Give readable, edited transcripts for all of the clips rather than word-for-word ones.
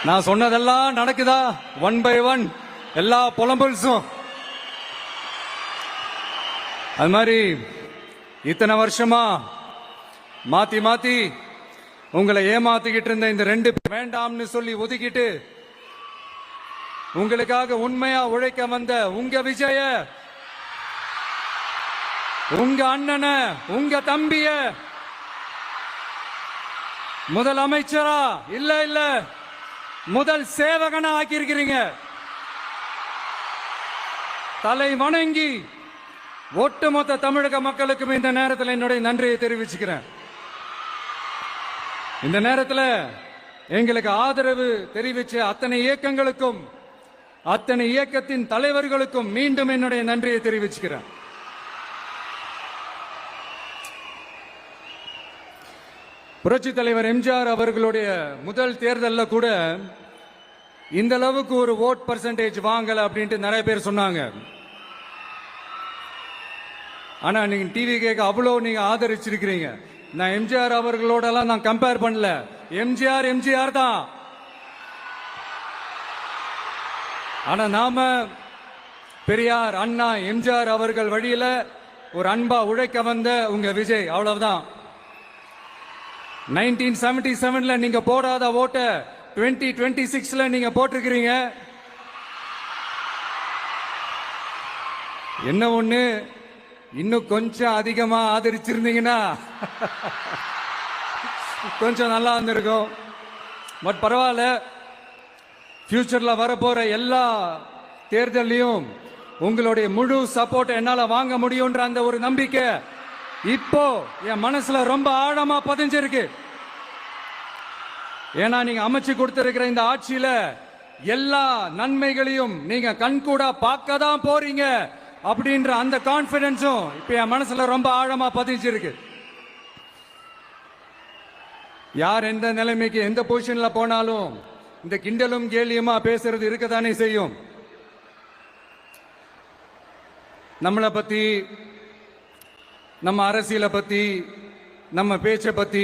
நான் சொன்னதெல்லாம் நடக்குதா? 1 by 1 எல்லா புலம்பல்ஸும். அது மாதிரி இத்தனை வருஷமா மாத்தி மாத்தி உங்களை ஏமாத்திக்கிட்டு இருந்த இந்த 2 வேண்டாம்னு சொல்லி ஒதுக்கிட்டு உங்களுக்காக உண்மையா உழைக்க வந்த உங்க விஜய, உங்க அண்ணன, உங்க தம்பிய முதல் அமைச்சரா இல்ல முதல் சேவகனா ஆக்கியிருக்கிறீங்க. தலை வணங்கி ஒட்டுமொத்த தமிழக மக்களுக்கும் இந்த நேரத்தில் என்னுடைய நன்றியை தெரிவிச்சுக்கிறேன். இந்த நேரத்தில் எங்களுக்கு ஆதரவு தெரிவிச்ச அத்தனை இயக்கங்களுக்கும் அத்தனை இயக்கத்தின் தலைவர்களுக்கும் மீண்டும் என்னுடைய நன்றியை தெரிவிச்சுக்கிறேன். புரட்சி தலைவர் எம்ஜிஆர் அவர்களுடைய முதல் தேர்தலில் கூட இந்த அளவுக்கு ஒரு ஓட் பர்சன்டேஜ் வாங்கல அப்படின்ட்டு நிறைய பேர் சொன்னாங்க. ஆனா நீங்க டிவி கேட்க அவ்வளோ நீங்க ஆதரிச்சிருக்கிறீங்க. நான் எம்ஜிஆர் அவர்களோடலாம் நான் கம்பேர் பண்ணல. எம்ஜிஆர் தான். ஆனா நாம பெரியார், அண்ணா, எம்ஜிஆர் அவர்கள் வழியில ஒரு அன்பா உழைக்க வந்த உங்க விஜய், அவ்வளவுதான். 1977ல நீங்க போடாத ஓட்ட 2026ல நீங்க போட்டிருக்கிறீங்க. என்ன ஒண்ணு, இன்னும் கொஞ்சம் அதிகமா ஆதரிச்சிருந்தீங்கன்னா கொஞ்சம் நல்லா இருந்திருக்கும். பட் பரவாயில்ல, ஃபியூச்சர்ல வரப்போற எல்லா தேர்தலையும் உங்களுடைய முழு சப்போர்ட் என்னால வாங்க முடியும்ன்ற அந்த ஒரு நம்பிக்கை இப்போ என் மனசுல ரொம்ப ஆழமா பதிஞ்சிருக்கு. ஏன்னா நீங்க அமைச்சு கொடுத்திருக்கிற இந்த ஆட்சியில எல்லா நன்மைகளையும் நீங்க கண்கூடா பார்க்க தான் போறீங்க அப்படின்ற அந்த கான்பிடன்ஸும் இப்ப என் மனசுல ரொம்ப ஆழமா பதிஞ்சிருக்கு. யார் எந்த நிலைமைக்கு எந்த பொசிஷன்ல போனாலும் இந்த கிண்டலும் கேலியுமா பேசுறது இருக்கத்தானே செய்யும். நம்மளை பத்தி, நம்ம அரசியலை பத்தி, நம்ம பேச்சை பத்தி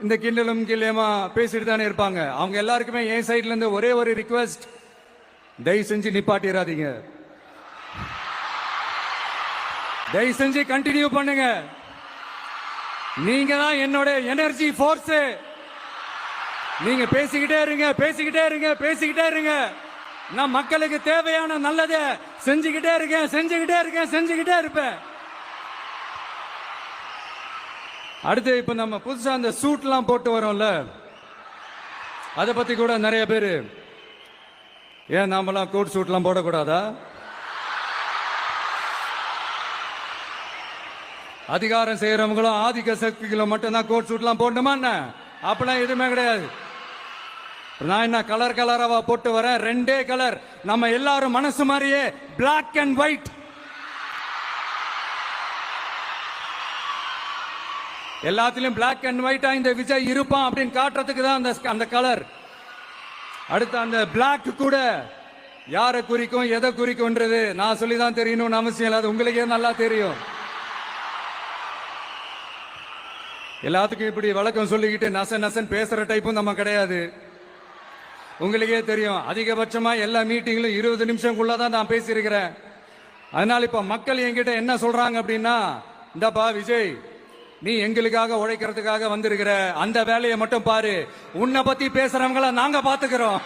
இந்த கிண்டலும் கேலியுமா பேசிட்டு தானே இருப்பாங்க. அவங்க எல்லாருக்குமே என் சைட்ல இருந்து ஒரே ஒரு ரிக்வெஸ்ட், தயவு செஞ்சு நிப்பாட்டிடாதீங்க. தயவு செஞ்சு கண்டினியூ பண்ணுங்க. நீங்க தான் என்னோட எனர்ஜி ஃபோர்ஸ். நீங்க பேசிக்கிட்டே இருங்க. நான் மக்களுக்கு தேவையான நல்லதை செஞ்சுக்கிட்டே இருப்பேன். அடுத்து இப்ப நம்ம புதுசா அந்த சூட்லாம் போட்டு வரோம்ல, அதை பத்தி கூட நிறைய பேரு, ஏன் நாமெல்லாம் கோட் சூட்லாம் போடக்கூடாதா? அதிகாரம் செய்யறவங்களும் ஆதிக்க சக்திகளும் மட்டும்தான் கோட் சூட்லாம் போடணுமா? அப்பெல்லாம் எதுவுமே கிடையாது. நான் என்ன கலர் கலராவா போட்டு வரேன்? 2 கலர். நம்ம எல்லாரும் மனசு மாதிரியே பிளாக் அண்ட் ஒயிட். எல்லாத்திலும் பிளாக் அண்ட் ஒயிட்டா இந்த விஜய் இருப்பான் அப்படின்னு காட்டுறதுக்கு தான் அந்த கலர். அடுத்து அந்த பிளாக் கூட யாரை குறிக்கும், எதை குறிக்கும்ன்றது நான் சொல்லிதான் தெரியணும்னு அவசியம் இல்லை. அது உங்களுக்கே நல்லா தெரியும். எல்லாத்துக்கும் இப்படி வழக்கம் சொல்லிக்கிட்டு நசன் பேசுற டைப்பும் நம்ம கிடையாது. உங்களுக்கே தெரியும், அதிகபட்சமா எல்லா மீட்டிங்களும் 20 நிமிஷம்குள்ளதான் நான் பேசியிருக்கிறேன். அதனால இப்ப மக்கள் என்கிட்ட என்ன சொல்றாங்க அப்படின்னா, இந்தப்பா விஜய், நீ எங்களுக்காக உழைக்கிறதுக்காக வந்திருக்கிற, அந்த வேலையை மட்டும் பாரு, உன்னை பத்தி பேசுறவங்கள நாங்க பாத்துக்கிறோம்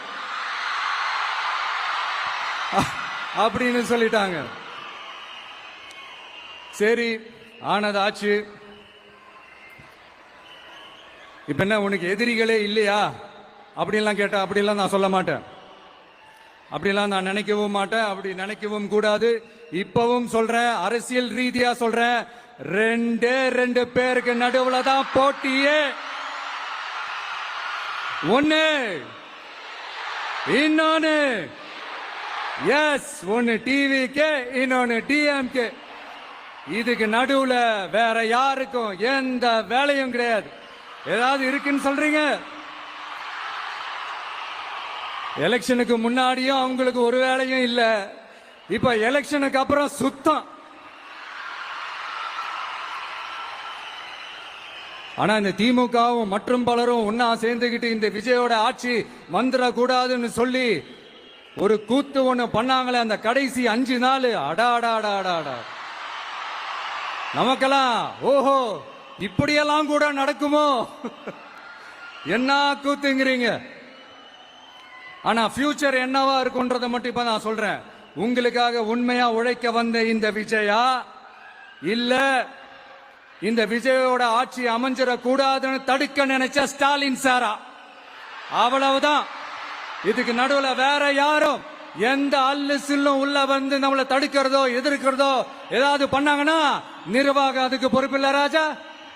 அப்படின்னு சொல்லிட்டாங்க. சரி, ஆனது ஆச்சு. இப்ப என்ன, உனக்கு எதிரிகளே இல்லையா அப்படின்லாம் கேட்டா, அப்படிலாம் நான் சொல்ல மாட்டேன். அப்படிலாம் நான் நினைக்கவும் மாட்டேன். அப்படி நினைக்கவும் கூடாது. இப்பவும் சொல்றேன், அரசியல் ரீதியா சொல்றேன், 2 பேருக்கு நடுவுல தான் போட்டியே. ஒன்னு, இன்னொன்னு எஸ், ஒன்னு டிவிகே, இன்னொன்னு டிஎம்கே. இதுக்கு நடுவுல வேற யாருக்கும் எந்த வேலையும் கிடையாது. ஏதாவது இருக்குன்னு சொல்றீங்க? எலெக்ஷனுக்கு முன்னாடியும் அவங்களுக்கு ஒரு வேலையும் இல்ல. இப்ப எலெக்ஷனுக்கு அப்புறம் சுத்தம். ஆனா இந்த திமுகவும் மற்றும் பலரும் ஒன்னா சேர்ந்துகிட்டு இந்த விஜயோட ஆட்சி வந்துடக்கூடாதுன்னு சொல்லி ஒரு கூத்து ஒண்ணு பண்ணாங்களே அந்த கடைசி 5 நாள். அடாடாடாடாடா, நமக்கெல்லாம் ஓஹோ இப்படியெல்லாம் கூட நடக்குமோ என்ன கூத்துங்கிறீங்க. ஆனா ஃபியூச்சர் என்னவா இருக்கும்ன்றத மட்டும் இப்ப நான் சொல்றேன். உங்களுக்காக உண்மையா உழைக்க வந்த இந்த விஜயா இல்ல இந்த விஜயோட ஆட்சி அமைஞ்சிட கூடாதுன்னு தடுக்க நினைச்ச ஸ்டாலின் சாரா, அவ்வளவுதான். இதுக்கு நடுவுல வேற யாரும் எந்த அல்லு சில்லும் உள்ள வந்து நம்மளை தடுக்கிறதோ எதிர்க்கிறதோ ஏதாவது பண்ணாங்கன்னா நிர்வாகம் அதுக்கு பொறுப்பில்ல ராஜா,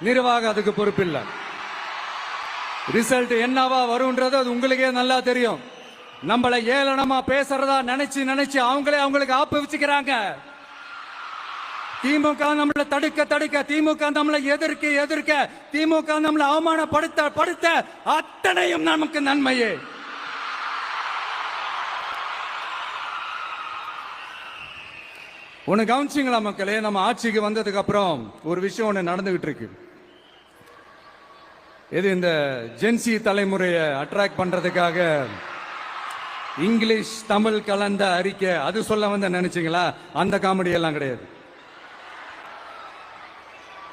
நிர்வாகம் அதுக்கு பொறுப்பில்ல. ரிசல்ட் என்னவா வரும்ன்றது அது உங்களுக்கே நல்லா தெரியும். நம்மளை ஏளனமா பேசுறதா நினைச்சு நினைச்சு அவங்களே அவங்களுக்கு ஆப்பு வச்சுக்கிறாங்க. திமுக நம்மளை தடுக்க திமுக நம்மளை எதிர்க்க திமுக நம்மளை அவமானப்படுத்த அத்தனையும் நமக்கு நன்மையே. ஒன்னு கவனிச்சிங்களா மக்களே, நம்ம ஆட்சிக்கு வந்ததுக்கு அப்புறம் ஒரு விஷயம் ஒண்ணு நடந்துகிட்டு இருக்கு. இது இந்த ஜென்சி தலைமுறையை அட்ராக்ட் பண்றதுக்காக இங்கிலீஷ் தமிழ் கலந்த அறிக்கை அது சொல்ல வந்த நினைச்சீங்களா? அந்த காமெடி எல்லாம் கிடையாது.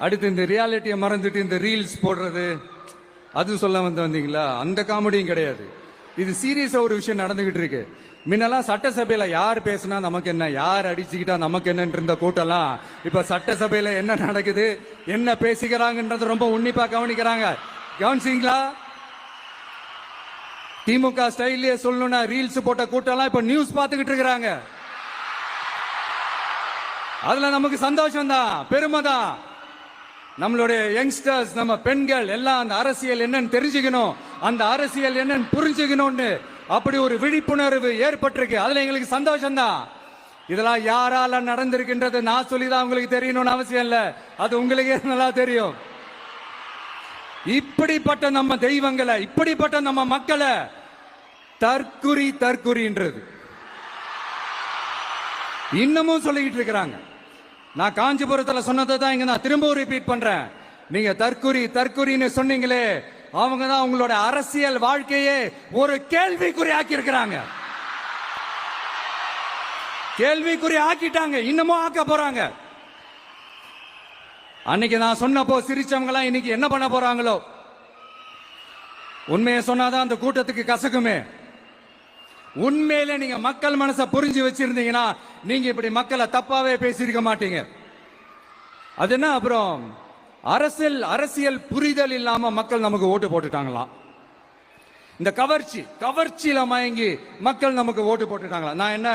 அடுத்து இந்த ரியாலிட்டியை மறந்துட்டு இந்த ரீல்ஸ் போடுறது அது சொல்ல வந்தீங்களா? அந்த காமெடியும் கிடையாது. இது சீரியஸா ஒரு விஷயம் நடந்துகிட்டு இருக்கு. முன்னெல்லாம் சட்டசபையில யார் பேசினா நமக்கு என்ன, யார் அடிச்சுக்கிட்டா நமக்கு என்னன்னு இருந்த கூட்டம்லாம் இப்ப சட்டசபையில என்ன நடக்குது என்ன பேசிக்கிறாங்கன்றது ரொம்ப உன்னிப்பா கவனிக்கிறாங்க. கவனிச்சிங்களா? திமுக ஸ்டைலே சொல்லணும்னா ரீல்ஸ் போட்ட கூட்டம்லாம் இப்ப நியூஸ் பார்த்துக்கிட்டு இருக்கிறாங்க. அதுல நமக்கு சந்தோஷம் தான், பெருமை தான். நம்மளுடைய யங்ஸ்டர்ஸ் நம்ம பெண்கள் எல்லாம் அந்த அரசியல் என்னன்னு தெரிஞ்சுக்கணும், அந்த அரசியல் என்னன்னு புரிஞ்சுக்கணும்னு அப்படி ஒரு விழிப்புணர்வு ஏற்பட்டிருக்கு. அதுல எங்களுக்கு சந்தோஷம் தான். இதெல்லாம் யாரால நடந்திருக்கின்றது நான் சொல்லிதான் உங்களுக்கு தெரியணும்னு அவசியம் இல்ல, அது உங்களுக்கே நல்லா தெரியும். இப்படிப்பட்ட நம்ம தெய்வங்களை இப்படிப்பட்ட நம்ம மக்களை தற்குறின்றது இன்னமும் சொல்லிக்கிட்டு இருக்கிறாங்க. நான் காஞ்சிபுரத்தில் சொன்னதை தான் இங்க நான் திரும்ப ரிப்பீட் பண்றேன். நீங்க தற்குறின்னு சொன்னீங்களே, அவங்க தான் உங்களோட அரசியல் வாழ்க்கையே ஒரு கேள்விக்குறி ஆக்கி இருக்கிறாங்க. கேள்விக்குறி ஆக்கிட்டாங்க, இன்னமும் ஆக்க போறாங்க. அன்னைக்கு நான் சொன்னப்போ சிரிச்சவங்க எல்லாம் இன்னைக்கு என்ன பண்ண போறாங்களோ. உண்மையை சொன்னாதான் அந்த கூட்டத்துக்கு கசக்குமே. உண்மையில நீங்க மக்கள் மனசை புரிஞ்சு வச்சிருந்தீங்கன்னா நீங்க இப்படி மக்களை தப்பாவே பேசியிருக்க மாட்டீங்க. அது என்ன அப்புறம் அரசியல் புரிதல் இல்லாம மக்கள் நமக்கு ஓட்டு போட்டுட்டாங்களாம். இந்த கவர்ச்சியில மயங்கி மக்கள் நமக்கு ஓட்டு போட்டுட்டாங்களா? நான் என்ன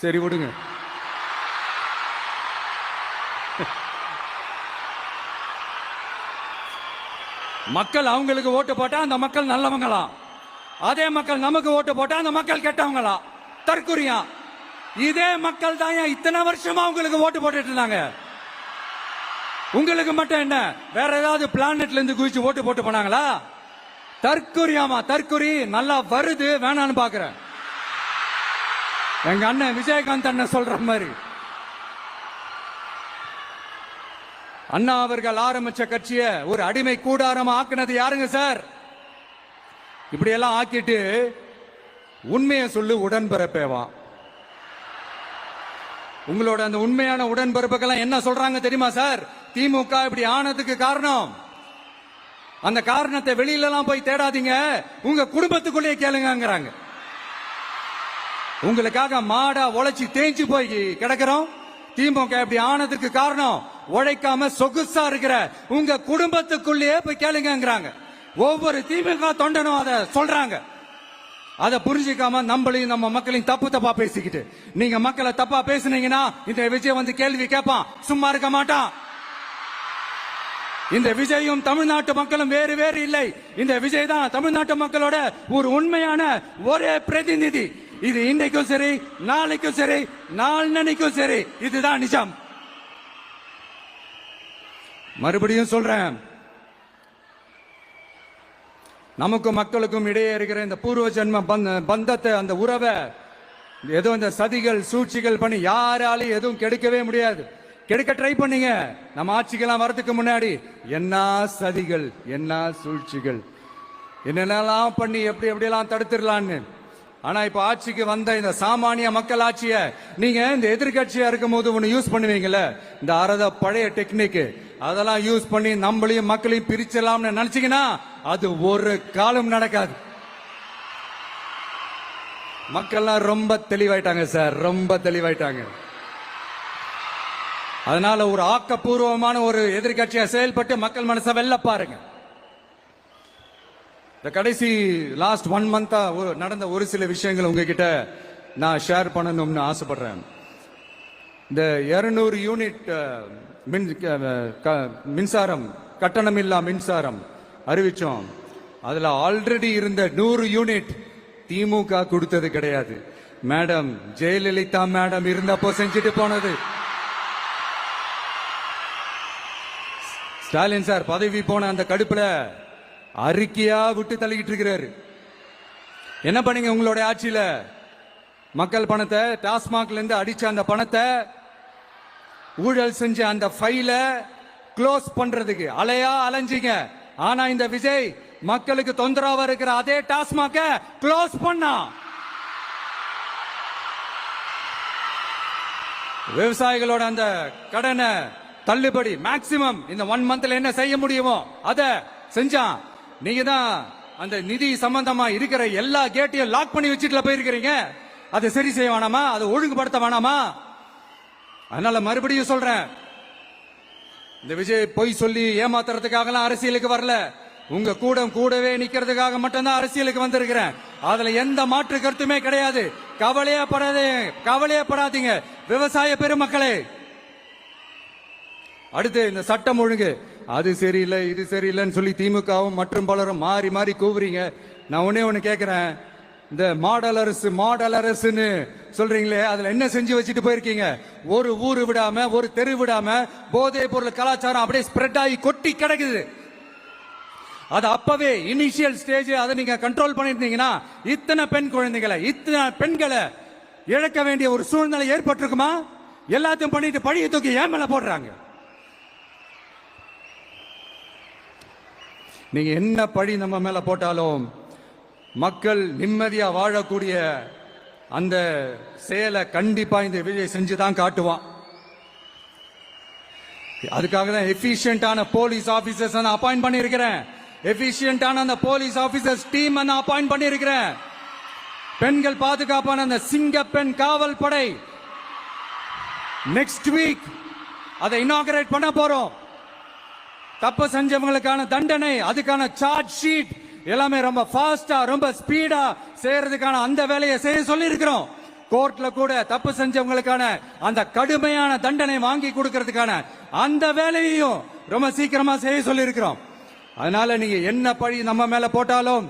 சரி விடுங்க. மக்கள் அவங்களுக்கு ஓட்டு போட்டா அந்த மக்கள் நல்லவங்களாம், அதே மக்கள் நமக்கு ஓட்டு போட்டா அந்த மக்கள் கெட்டவங்களா? தற்குறியா? இதே மக்கள் தான் இத்தனை வருஷமா உங்களுக்கு ஓட்டு போட்டுட்டு இருந்தாங்க. உங்களுக்கு மட்டும் என்ன வேற ஏதாவது பிளானட்ல இருந்து குதிச்சு ஓட்டு போட்டு போனாங்களா? தற்குறியாமா? தற்குறி நல்லா வருது, வேணான்னு பாக்குறேன். எங்க அண்ணன் விஜயகாந்த் அண்ணன் சொல்ற மாதிரி அண்ணா அவர்கள் ஆரம்பிச்ச கட்சிய ஒரு அடிமை கூடாரமா ஆக்குனது யாருங்க சார்? இப்படி எல்லாம் ஆக்கிட்டு உண்மையை சொல்லு உடன்பிறப்பேவா. உங்களோட அந்த உண்மையான உடன்பிறப்புக்கெல்லாம் என்ன சொல்றாங்க தெரியுமா சார்? திமுக இப்படி ஆனதுக்கு காரணம், அந்த காரணத்தை வெளியில எல்லாம் போய் தேடாதீங்க, உங்க குடும்பத்துக்குள்ளேயே கேளுங்கிறாங்க. உங்களுக்காக மாடா உழைச்சி தேஞ்சு போய் கிடக்கிறோம். திமுக இப்படி ஆனதுக்கு காரணம் உழைக்காம சொகுசா இருக்கிற உங்க குடும்பத்துக்குள்ளேயே போய் கேளுங்கிறாங்க. ஒவ்வொரு திமுக தொண்டனும் அதை சொல்றாங்க. அதை புரிஞ்சிக்காம நம்மளையும் நம்ம மக்களையும் தப்பா பேசிக்கிட்டு நீங்க மக்களை தப்பா பேசுனீங்கன்னா இந்த விஜய் வந்து கேள்வி கேட்பான், சும்மா இருக்க மாட்டான். இந்த விஜயும் தமிழ்நாட்டு மக்களும் வேறு வேறு இல்லை. இந்த விஜய் தான் தமிழ்நாட்டு மக்களோட ஒரு உண்மையான ஒரே பிரதிநிதி. இது இன்னைக்கும் சரி, நாளைக்கும் சரி, நாளன்னைக்கும் சரி, இதுதான் நிஜம். மறுபடியும் சொல்றேன், நமக்கும் மக்களுக்கும் இடையே இருக்கிற இந்த பூர்வ ஜென்ம பந்தத்தை, அந்த உறவை ஏதோ இந்த சதிகள் சூழ்ச்சிகள் பண்ணி யாராலையும் எதுவும் கெடுக்கவே முடியாது. கெடுக்க ட்ரை பண்ணீங்க. நம்ம ஆட்சிக்கெல்லாம் வரதுக்கு முன்னாடி என்ன சதிகள், என்ன சூழ்ச்சிகள், என்னென்னலாம் பண்ணி எப்படி எப்படியெல்லாம் தடுத்துடலான்னு. ஆனா இப்ப ஆட்சிக்கு வந்த இந்த சாமானிய மக்கள் ஆட்சிய நீங்க இந்த எதிர்கட்சியா இருக்கும் போது ஒண்ணு யூஸ் பண்ணுவீங்கல்ல, இந்த அறத பழைய டெக்னிக், அதெல்லாம் யூஸ் பண்ணி நம்மளையும் மக்களையும் பிரிச்சலாம்னு நினைச்சீங்கன்னா அது ஒரு காலம் நடக்காது. மக்கள்லாம் ரொம்ப தெளிவாயிட்டாங்க சார், ரொம்ப தெளிவாயிட்டாங்க. அதனால ஒரு ஆக்கப்பூர்வமான ஒரு எதிர்கட்சியா செயல்பட்டு மக்கள் மனசை வெல்ல பாருங்க. இந்த கடைசி லாஸ்ட் 1 மந்தா நடந்த ஒரு சில விஷயங்கள் உங்ககிட்ட நான் ஷேர் பண்ணணும்னு ஆசைப்படுறேன். இந்த 200 யூனிட் மின்சாரம், கட்டணமில்லா மின்சாரம் அறிவிச்சோம். அதுல ஆல்ரெடி இருந்த 100 யூனிட் திமுக கொடுத்தது கிடையாது. மேடம் ஜெயலலிதா மேடம் இருந்தப்போ செஞ்சுட்டு போனது. ஸ்டாலின் சார் பதவி போன அந்த கடுப்புல அறிக்கையா விட்டு தள்ளிக்கிட்டு இருக்கிறாரு. என்ன பண்ணீங்க உங்களுடைய ஆட்சியில? மக்கள் பணத்தை, டாஸ்மாக்ல இருந்து அடிச்ச அந்த பணத்தை, ஊழல் செஞ்ச அந்த ஃபைல க்ளோஸ் பண்றதுக்கு அலையா அலைஞ்சிங்க. ஆனா இந்த விஜய் மக்களுக்கு தொந்தரவா இருக்கிற அதே டாஸ்மாக க்ளோஸ் பண்ணா. விவசாயிகளோட அந்த கடனை தள்ளுபடி மேக்சிமம் இந்த 1 மந்த்ல என்ன செய்ய முடியுமோ அத செஞ்சான். நீங்க தான் அந்த நிதி சம்பந்தமா இருக்கிற எல்லா கேட்டையும் லாக் பண்ணி வச்சுட்டு போயிருக்கிறீங்க. அதை சரி செய்ய வேணாமா? அதை ஒழுங்குபடுத்த வேணாமா? அதனால மறுபடியும் சொல்றேன், இந்த விஜய் பொய் சொல்லி ஏமாத்துறதுக்காக அரசியலுக்கு வரல. உங்க கூடவே நிக்கிறதுக்காக மட்டும்தான் அரசியலுக்கு வந்திருக்கிறேன். அதுல எந்த மாற்று கருத்துமே கிடையாது. கவலையப்படாதீங்க விவசாய பெருமக்களே. அடுத்து இந்த சட்டம் ஒழுங்கு, அது சரியில்லை இது சரியில்லைன்னு சொல்லி திமுகவும் மற்றும் பலரும் மாறி மாறி கூவுறீங்க. நான் ஒண்ணு கேட்கிறேன், இந்த மாடல் அரசுன்னு சொல்றீங்களே, அதுல என்ன செஞ்சு வச்சுட்டு போயிருக்கீங்க? ஒரு ஊரு விடாம, ஒரு தெரு விடாம போதைப் பொருள் கலாச்சாரம் அப்படியே ஸ்ப்ரெட் ஆகி கொட்டி கிடக்குது. அது அப்பவே இனிஷியல் ஸ்டேஜ் அதை நீங்க கண்ட்ரோல் பண்ணிருந்தீங்கன்னா இத்தனை பெண் குழந்தைகளை, இத்தனை பெண்களை இழக்க வேண்டிய ஒரு சூழ்நிலை ஏற்பட்டிருக்குமா? எல்லாத்தையும் பண்ணிட்டு பழியை தூக்கி ஏன் மேல போடுறாங்க. நீங்க என்ன பழி நம்ம மேல போட்டாலும் மக்கள் நிம்மதியா வாழக்கூடிய அந்த செயலை கண்டிப்பா இந்த விஜய் செஞ்சுதான் காட்டுவான். அதுக்காக தான் எஃபிஷியன்டான போலீஸ் ஆபீசர்ஸ் நான் அப்பாயிண்ட் பண்ணியிருக்கிறேன். எஃபிஷியன்டான அந்த போலீஸ் ஆபீசர்ஸ் டீம் நான் அப்பாயிண்ட் பண்ணியிருக்கிறேன். பெண்கள் பாதுகாப்பான அந்த சிங்க பெண் காவல் படை நெக்ஸ்ட் வீக் அதை இனாகரேட் பண்ண போறோம். தப்பு செஞ்சவங்களுக்கான தண்டனை, அதுக்கான சார்ஜ் ஷீட் எல்லாமே ரொம்ப ஃபாஸ்டா, ரொம்ப ஸ்பீடா செய்யறதுக்கான அந்த வேலையை செய்ய சொல்லி இருக்கிறோம். கோர்ட்ல கூட தப்பு செஞ்சவங்களுக்கான அந்த கடுமையான தண்டனை வாங்கி கொடுக்கிறதுக்கான அந்த வேலையையும் ரொம்ப சீக்கிரமா செய்ய சொல்லி இருக்கிறோம். அதனால நீங்க என்ன பழி நம்ம மேல போட்டாலும்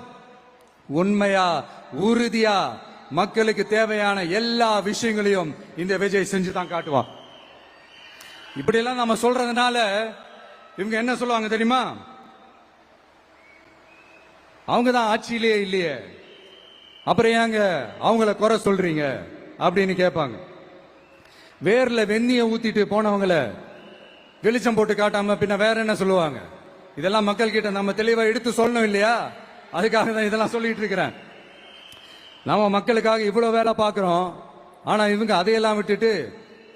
உண்மையா உறுதியா மக்களுக்கு தேவையான எல்லா விஷயங்களையும் இந்த விஜய் செஞ்சு தான் காட்டுவான். இப்படி எல்லாம் நம்ம சொல்றதுனால இவங்க என்ன சொல்லுவாங்க தெரியுமா? அவங்க தான் ஆட்சியிலேயே இல்லையே, அப்புறம் ஏங்க அவங்கள குறை சொல்றீங்க அப்படின்னு கேட்பாங்க. வேர்ல வெந்நிய ஊத்திட்டு போனவங்கள வெளிச்சம் போட்டு காட்டாம பின்ன வேற என்ன சொல்லுவாங்க? இதெல்லாம் மக்கள் கிட்ட நம்ம தெளிவா எடுத்து சொல்லணும் இல்லையா? அதுக்காக தான் இதெல்லாம் சொல்லிட்டு இருக்கிறேன். நாம மக்களுக்காக இவ்வளவு வேலை பார்க்கிறோம். ஆனா இவங்க அதையெல்லாம் விட்டுட்டு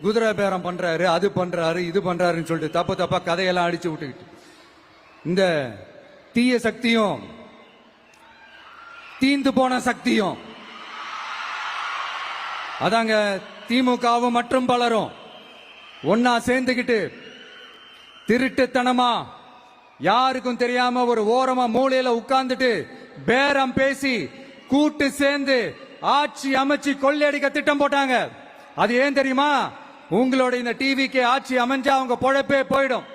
குதிரை பேரம் பண்றாரு, அது பண்றாரு, இது பண்றாருன்னு சொல்லிட்டு தப்பா கதையெல்லாம் அடிச்சு விட்டுக்கிட்டு இந்த தீய சக்தியும் தீந்து போன சக்தியும் அதாங்க திமுகவும் மற்றும் பலரும் ஒன்னா சேர்ந்துகிட்டு திருட்டுத்தனமா யாருக்கும் தெரியாம ஒரு ஓரமா மூலையில உட்கார்ந்துட்டு பேரம் பேசி கூட்டு சேர்ந்து ஆட்சி அமைச்சு கொள்ளையடிக்க திட்டம் போட்டாங்க. அது ஏன் தெரியுமா? உங்களோட இந்த டிவிக்கு ஆட்சி அமைஞ்சா அவங்க பொழப்பே போயிடும்.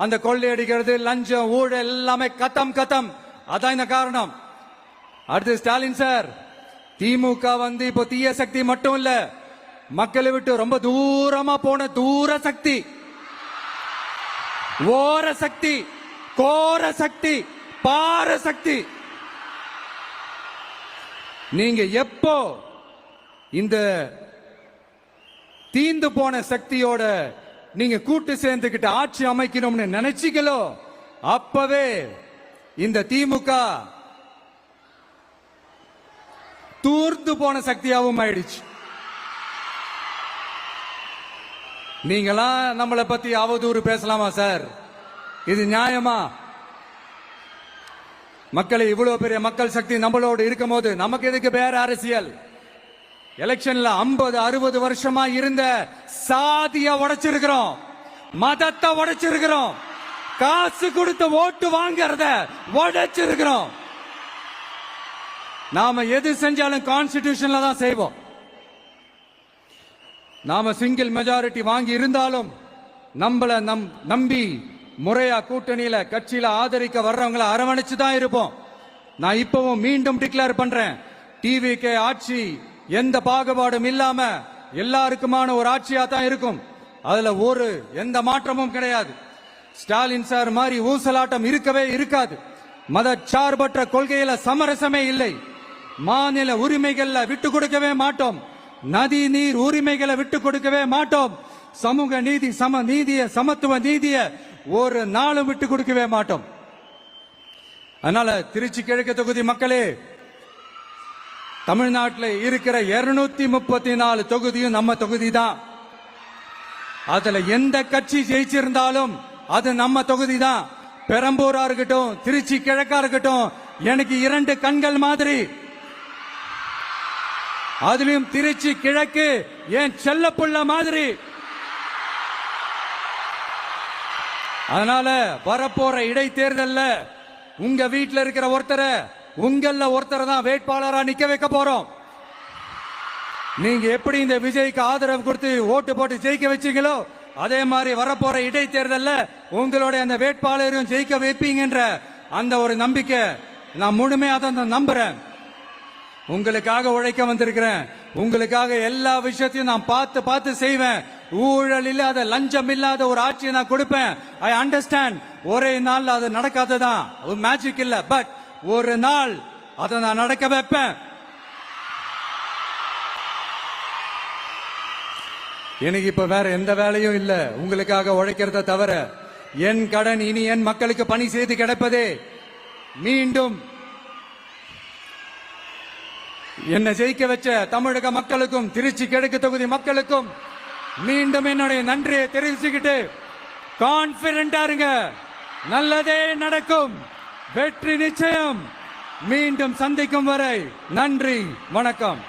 அந்த கொள்ளையடிக்கிறது, லஞ்சம், ஊழல் எல்லாமே கத்தம். அதான் இந்த காரணம். அடுத்து ஸ்டாலின் சார், திமுக இப்போ தீய சக்தி மட்டும் இல்ல, மக்களை விட்டு ரொம்ப தூரமா போன தூர சக்தி, ஓர சக்தி, கோர சக்தி, பார சக்தி. நீங்க எப்போ இந்த தீந்து போன சக்தியோட நீங்க கூட்டு சேர்ந்துகிட்டு ஆட்சி அமைக்கணும்னு நினைச்சீங்களோ அப்பவே இந்த திமுக தூர்த்து போன சக்தியாகவும் ஆயிடுச்சு. நீங்களா நம்மளை பத்தி அவதூறு பேசலாமா சார்? இது நியாயமா? மக்களை இவ்வளவு பெரிய மக்கள் சக்தி நம்மளோடு இருக்கும் போது நமக்கு எதுக்கு வேற அரசியல்? எலெக்ஷன்ல 50-60 வருஷமா இருந்த சாதிய உடைச்சிருக்கிறோம், மதத்தை உடைச்சிருக்கிறோம், காசு கொடுத்து ஓட்டு வாங்கறத உடைச்சிருக்கிறோம். நாம எது செஞ்சாலும் கான்ஸ்டிடியூஷன்ல தான் செய்வோம். நாம சிங்கிள் மெஜாரிட்டி வாங்கி இருந்தாலும் நம்மள நம்பி முறையா கூட்டணியில கட்சியில ஆதரிக்க வர்றவங்களை அரவணைச்சு தான் இருப்போம். நான் இப்பவும் மீண்டும் டிக்ளேர் பண்றேன், டிவிகே ஆட்சி எந்த பாகுபாடும் இல்லாம எல்லாருக்குமான ஒரு ஆட்சியா தான் இருக்கும். அதுல எந்த மாற்றமும் கிடையாது. ஸ்டாலின் சார் மாதிரி ஊசலாட்டம் இருக்கவே இருக்காது. மத சார்பற்ற கொள்கையில சமரசமே இல்லை. மாநில உரிமைகள்ல விட்டு கொடுக்கவே மாட்டோம். நதி நீர் உரிமைகளை விட்டு கொடுக்கவே மாட்டோம். சமூக நீதி, சம நீதிய, சமத்துவ நீதிய ஒரு நாளும் விட்டு கொடுக்கவே மாட்டோம். அதனால திருச்சி கிழக்கு தொகுதி மக்களே, தமிழ்நாட்டில் இருக்கிற 234 தொகுதியும் நம்ம தொகுதி தான். அதுல எந்த கட்சி ஜெயிச்சிருந்தாலும் அது நம்ம தொகுதி தான். பெரம்பூரா இருக்கட்டும், திருச்சி கிழக்கா இருக்கட்டும், எனக்கு 2 கண்கள் மாதிரி. அதுலயும் திருச்சி கிழக்கு என் செல்ல புள்ள மாதிரி. அதனால வரப்போற இடைத்தேர்தல்ல உங்க வீட்டில் இருக்கிற ஒருத்தரை, உங்கள ஒருத்தரை தான் வேட்பாளரா நிக்க வைக்க போறோம். நீங்க எப்படி இந்த விஜய்க்கு ஆதரவு கொடுத்து ஓட்டு போட்டு ஜெயிக்க வச்சீங்களோ அதே மாதிரி வரப்போற இடைத்தேர்தல்ல உங்களுடைய அந்த வேட்பாளரையும் ஜெயிக்க வைப்பீங்கன்ற அந்த ஒரு நம்பிக்கை நான் முழுமையா தான் நம்புறேன். உங்களுக்காக உழைக்க வந்திருக்கிறேன். உங்களுக்காக எல்லா விஷயத்தையும் நான் பார்த்து செய்வேன். ஊழல் இல்லாத, லஞ்சம் இல்லாத ஒரு ஆட்சியை நான் கொடுப்பேன். I understand. ஒரே நாள் அது நடக்காததான், மேஜிக் இல்ல, பட் ஒரு நாள் அதை நான் நடக்க வைப்பேன். எனக்கு இப்ப வேற எந்த வேலையும் இல்ல உங்களுக்காக உழைக்கிறத தவிர. என் கடன் இனி என் மக்களுக்கு பணி செய்து கிடைப்பதே. மீண்டும் என்னை ஜெயிக்க வச்ச தமிழக மக்களுக்கும் திருச்சி கிழக்கு தொகுதி மக்களுக்கும் மீண்டும் என்னுடைய நன்றியை தெரிவிச்சுக்கிட்டு கான்பிடண்டா இருங்க, நல்லதே நடக்கும், வெற்றி நிச்சயம். மீண்டும் சந்திக்கும் வரை நன்றி, வணக்கம்.